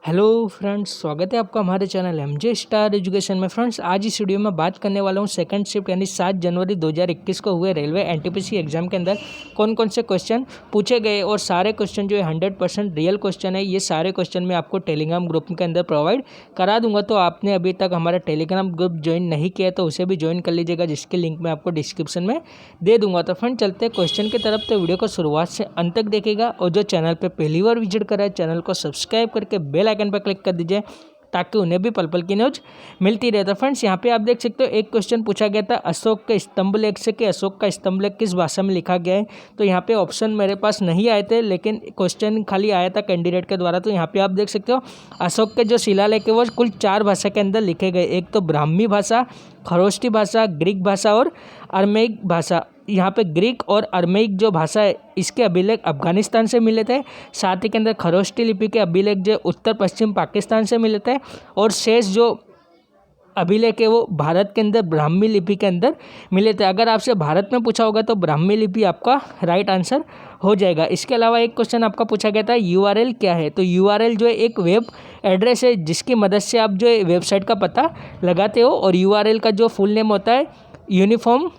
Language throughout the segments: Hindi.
हेलो फ्रेंड्स, स्वागत है आपका हमारे चैनल एमजे स्टार एजुकेशन में। फ्रेंड्स, आज इस वीडियो में बात करने वाला हूँ सेकंड शिफ्ट यानी 7 जनवरी 2021 को हुए रेलवे एनटीपीसी एग्जाम के अंदर कौन कौन से क्वेश्चन पूछे गए और सारे क्वेश्चन जो है 100% रियल क्वेश्चन है। ये सारे क्वेश्चन मैं आपको टेलीग्राम ग्रुप के अंदर प्रोवाइड करा दूंगा। तो आपने अभी तक हमारा टेलीग्राम ग्रुप ज्वाइन नहीं किया तो उसे भी ज्वाइन कर लीजिएगा, जिसकी लिंक मैं आपको डिस्क्रिप्शन में दे दूंगा। तो फ्रेंड, चलते हैं क्वेश्चन की तरफ। तो वीडियो को शुरुआत से अंत तक देखिएगा और जो चैनल पर पहली बार विजिट करा है चैनल को सब्सक्राइब करके बेल आइकन पर क्लिक कर दीजिए ताकि उन्हें भी पल पल की न्यूज मिलती रहे। तो फ्रेंड्स, यहाँ पे आप देख सकते हो एक क्वेश्चन पूछा गया था अशोक के स्तंभ लेख से कि अशोक का स्तंभ लेख किस भाषा में लिखा गया है। तो यहाँ पे ऑप्शन मेरे पास नहीं आए थे, लेकिन क्वेश्चन खाली आया था कैंडिडेट के द्वारा। तो यहाँ पे आप देख सकते हो अशोक के जो शिलालेख है वो कुल 4 भाषा के अंदर लिखे गए। एक तो ब्राह्मी भाषा, खरोष्टी भाषा, ग्रीक भाषा और अरमेइक भाषा। यहाँ पे ग्रीक और अरमेइक जो भाषा है इसके अभिलेख अफगानिस्तान से मिले थे। साथ ही के अंदर खरोष्टी लिपि के अभिलेख जो उत्तर पश्चिम पाकिस्तान से मिले थे और शेष जो अभिलेख है वो भारत के अंदर ब्राह्मी लिपि के अंदर मिले थे। अगर आपसे भारत में पूछा होगा तो ब्राह्मी लिपि आपका राइट आंसर हो जाएगा। इसके अलावा एक क्वेश्चन आपका पूछा गया था यूआरएल क्या है। तो यूआरएल जो है एक वेब एड्रेस है जिसकी मदद से आप जो है वेबसाइट का पता लगाते हो, और यूआरएल का जो फुल नेम होता है यूनिफॉर्म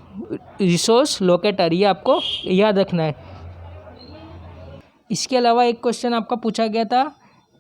रिसोर्स लोकेटर, ये आपको याद रखना है। इसके अलावा एक क्वेश्चन आपका पूछा गया था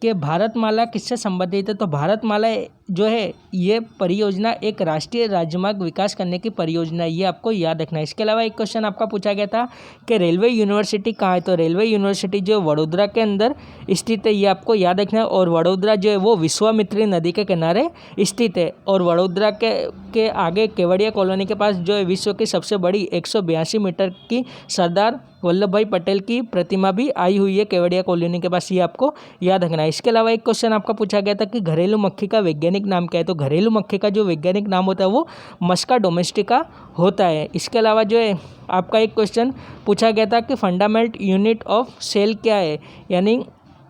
कि भारतमाला किससे संबंधित है। तो भारतमाला जो है ये परियोजना एक राष्ट्रीय राजमार्ग विकास करने की परियोजना है, ये आपको याद रखना है। इसके अलावा एक क्वेश्चन आपका पूछा गया था कि रेलवे यूनिवर्सिटी कहाँ है। तो रेलवे यूनिवर्सिटी जो वडोदरा के अंदर स्थित है, ये आपको याद रखना है। और वडोदरा जो है वो विश्वामित्री नदी के किनारे स्थित है। और वडोदरा के आगे केवड़िया कॉलोनी के पास जो है विश्व की सबसे बड़ी 182 मीटर की सरदार वल्लभ भाई पटेल की प्रतिमा भी आई हुई है केवड़िया कॉलोनी के पास, ये आपको याद रखना है। इसके अलावा एक क्वेश्चन आपका पूछा गया था कि घरेलू मक्खी का वैज्ञानिक नाम क्या है। तो घरेलू मक्खी का जो वैज्ञानिक नाम होता है वो मस्का डोमेस्टिका होता है। इसके अलावा जो है आपका एक क्वेश्चन पूछा गया था कि फंडामेंटल यूनिट ऑफ सेल क्या है, यानी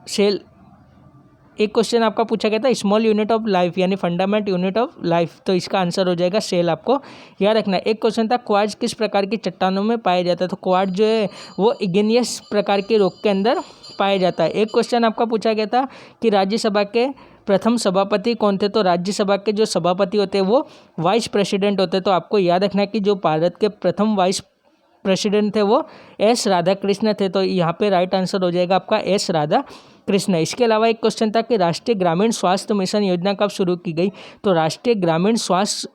सेल। एक क्वेश्चन आपका पूछा गया था स्मॉल यूनिट ऑफ लाइफ यानी फंडामेंटल यूनिट ऑफ लाइफ, तो इसका आंसर हो जाएगा सेल, आपको याद रखना है। एक क्वेश्चन था क्वार्ट्ज किस प्रकार की चट्टानों में पाया जाता है। तो क्वार्ट्ज जो है वो इग्नियस प्रकार के रॉक के अंदर पाया जाता है। एक क्वेश्चन आपका पूछा गया था कि राज्यसभा के प्रथम सभापति कौन थे। तो राज्यसभा के जो सभापति होते हैं वो वाइस प्रेसिडेंट होते हैं। तो आपको याद रखना है कि जो भारत के प्रथम वाइस प्रेसिडेंट थे वो एस राधाकृष्ण थे। तो यहाँ पे राइट आंसर हो जाएगा आपका एस राधाकृष्ण। इसके अलावा एक क्वेश्चन था कि राष्ट्रीय ग्रामीण स्वास्थ्य मिशन योजना कब शुरू की गई। तो राष्ट्रीय ग्रामीण स्वास्थ्य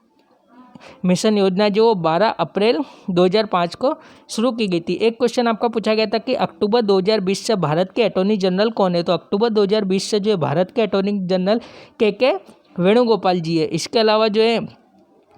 मिशन योजना जो 12 अप्रैल 2005 को शुरू की गई थी। एक क्वेश्चन आपका पूछा गया था कि अक्टूबर 2020 से भारत के अटॉर्नी जनरल कौन है। तो अक्टूबर 2020 से जो है भारत के अटॉर्नी जनरल के वेणुगोपाल जी है। इसके अलावा जो है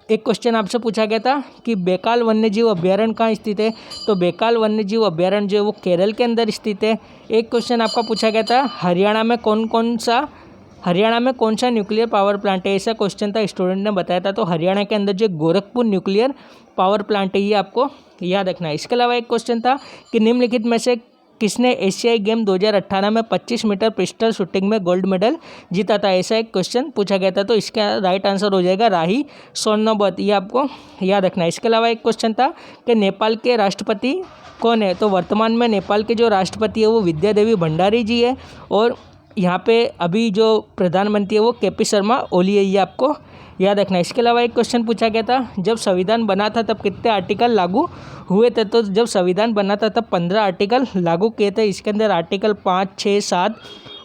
एक क्वेश्चन आपसे पूछा गया था कि बेकाल वन्यजीव अभ्यारण्य कहाँ स्थित है। तो बेकाल वन्यजीव अभ्यारण्य जो है वो केरल के अंदर स्थित है। एक क्वेश्चन आपका पूछा गया था हरियाणा में कौन सा न्यूक्लियर पावर प्लांट है, ऐसा क्वेश्चन था, स्टूडेंट ने बताया था। तो हरियाणा के अंदर जो गोरखपुर न्यूक्लियर पावर प्लांट है, ये आपको याद रखना है। इसके अलावा एक क्वेश्चन था कि निम्नलिखित में से किसने एशियाई गेम 2018 में 25 मीटर पिस्टल शूटिंग में गोल्ड मेडल जीता था, ऐसा एक क्वेश्चन पूछा गया था। तो इसका राइट आंसर हो जाएगा राही स्वर्णोबत, ये आपको याद रखना है। इसके अलावा एक क्वेश्चन था कि नेपाल के राष्ट्रपति कौन है। तो वर्तमान में नेपाल के जो राष्ट्रपति है वो विद्या देवी भंडारी जी है, और यहाँ पे अभी जो प्रधानमंत्री है वो केपी शर्मा ओली है, ये आपको याद रखना है। इसके अलावा एक क्वेश्चन पूछा गया था जब संविधान बना था तब कितने आर्टिकल लागू हुए थे। तो जब संविधान बना था तब 15 आर्टिकल लागू किए थे। इसके अंदर आर्टिकल 5, 6, 7,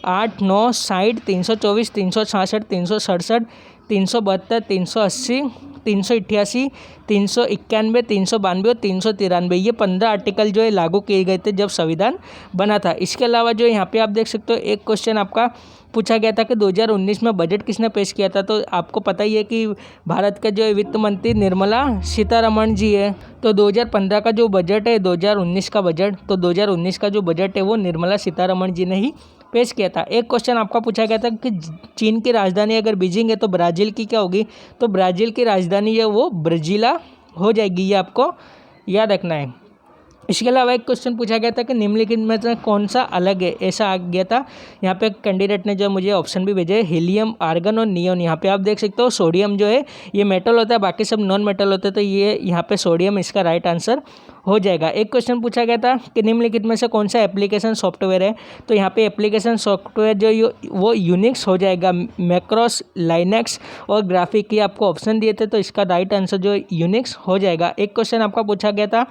8, 9, 60, 324, 366, 367, 372, 380, 388, 391, 392 और 393, ये 15 आर्टिकल जो है लागू किए गए थे जब संविधान बना था। इसके अलावा जो यहाँ पे आप देख सकते हो एक क्वेश्चन आपका पूछा गया था कि 2019 में बजट किसने पेश किया था। तो आपको पता ही है कि भारत के जो वित्त मंत्री निर्मला सीतारमण जी है। तो 2015 का जो बजट है 2019 का बजट, तो 2019 का जो बजट है वो निर्मला सीतारमण जी ने ही पेश किया था। एक क्वेश्चन आपका पूछा गया था कि चीन की राजधानी अगर बीजिंग है तो ब्राज़ील की क्या होगी। तो ब्राज़ील की राजधानी है वो ब्रजीला हो जाएगी, ये आपको याद रखना है। इसके अलावा एक क्वेश्चन पूछा गया था कि निम्नलिखित में से कौन सा अलग है, ऐसा आ गया था। यहाँ पे कैंडिडेट ने जो मुझे ऑप्शन भी भेजे, हीलियम, आर्गन और नियोन। यहाँ पे आप देख सकते हो सोडियम जो है ये मेटल होता है, बाकी सब नॉन मेटल होते हैं, तो ये यहाँ पे सोडियम इसका राइट आंसर हो जाएगा। एक क्वेश्चन पूछा गया था कि निम्नलिखित में से कौन सा एप्लीकेशन सॉफ्टवेयर है, तो यहाँ पे एप्लीकेशन सॉफ्टवेयर जो वो यूनिक्स हो जाएगा। मैक्रोस, लाइनेक्स और ग्राफिक ये आपको ऑप्शन दिए थे, तो इसका राइट आंसर जो यूनिक्स हो जाएगा। एक क्वेश्चन आपका पूछा गया था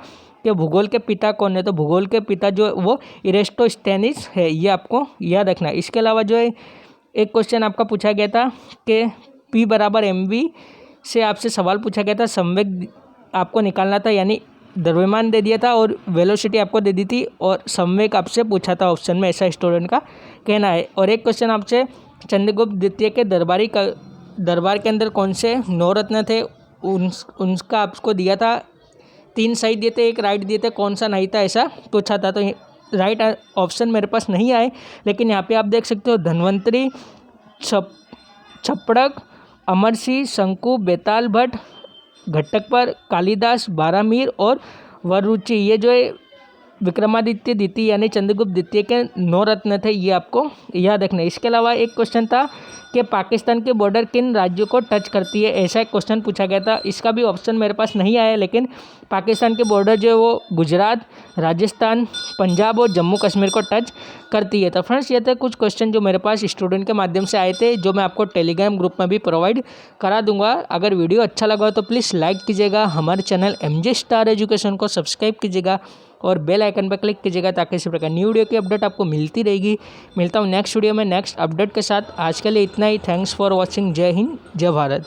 कि भूगोल के पिता कौन है, तो भूगोल के पिता जो वो इरेस्टोस्थेनिस है, ये आपको याद रखना है। इसके अलावा जो है एक क्वेश्चन आपका पूछा गया था कि P बराबर mv से आपसे सवाल पूछा गया था, संवेग आपको निकालना था, यानी द्रव्यमान दे दिया था और वेलोसिटी आपको दे दी थी और संवेग आपसे पूछा था ऑप्शन में, ऐसा स्टूडेंट का कहना है। और एक क्वेश्चन आपसे चंद्रगुप्त द्वितीय के दरबार के अंदर कौन से 9 रत्न थे, उनका आपको दिया था, 3 सही दिए थे, 1 राइट दिए थे, कौन सा नहीं था ऐसा पूछा था। तो राइट ऑप्शन मेरे पास नहीं आए, लेकिन यहाँ पे आप देख सकते हो धन्वंतरी, छप्पड़क, अमरसिंह, शंकु, बेताल भट्ट, घट्टकपर, कालिदास, बारामीर और वरुचि, ये जो है विक्रमादित्य द्वितीय यानी चंद्रगुप्त द्वितीय के 9 रत्न थे, ये आपको याद रखना है। इसके अलावा एक क्वेश्चन था कि पाकिस्तान की बॉर्डर किन राज्यों को टच करती है, ऐसा एक क्वेश्चन पूछा गया था। इसका भी ऑप्शन मेरे पास नहीं आया, लेकिन पाकिस्तान की बॉर्डर जो है वो गुजरात, राजस्थान, पंजाब और जम्मू कश्मीर को टच करती है। तो फ्रेंड्स ये थे कुछ क्वेश्चन जो मेरे पास स्टूडेंट के माध्यम से आए थे, जो मैं आपको टेलीग्राम ग्रुप में भी प्रोवाइड करा दूंगा। अगर वीडियो अच्छा लगा हो तो प्लीज़ लाइक कीजिएगा, हमारे चैनल MJ स्टार एजुकेशन को सब्सक्राइब कीजिएगा और बेल आइकन पर क्लिक कीजिएगा, ताकि इसी प्रकार न्यू वीडियो की अपडेट आपको मिलती रहेगी। मिलता हूँ नेक्स्ट वीडियो में नेक्स्ट अपडेट के साथ। आज के लिए इतना ही। Thanks for watching. जय हिंद, जय भारत।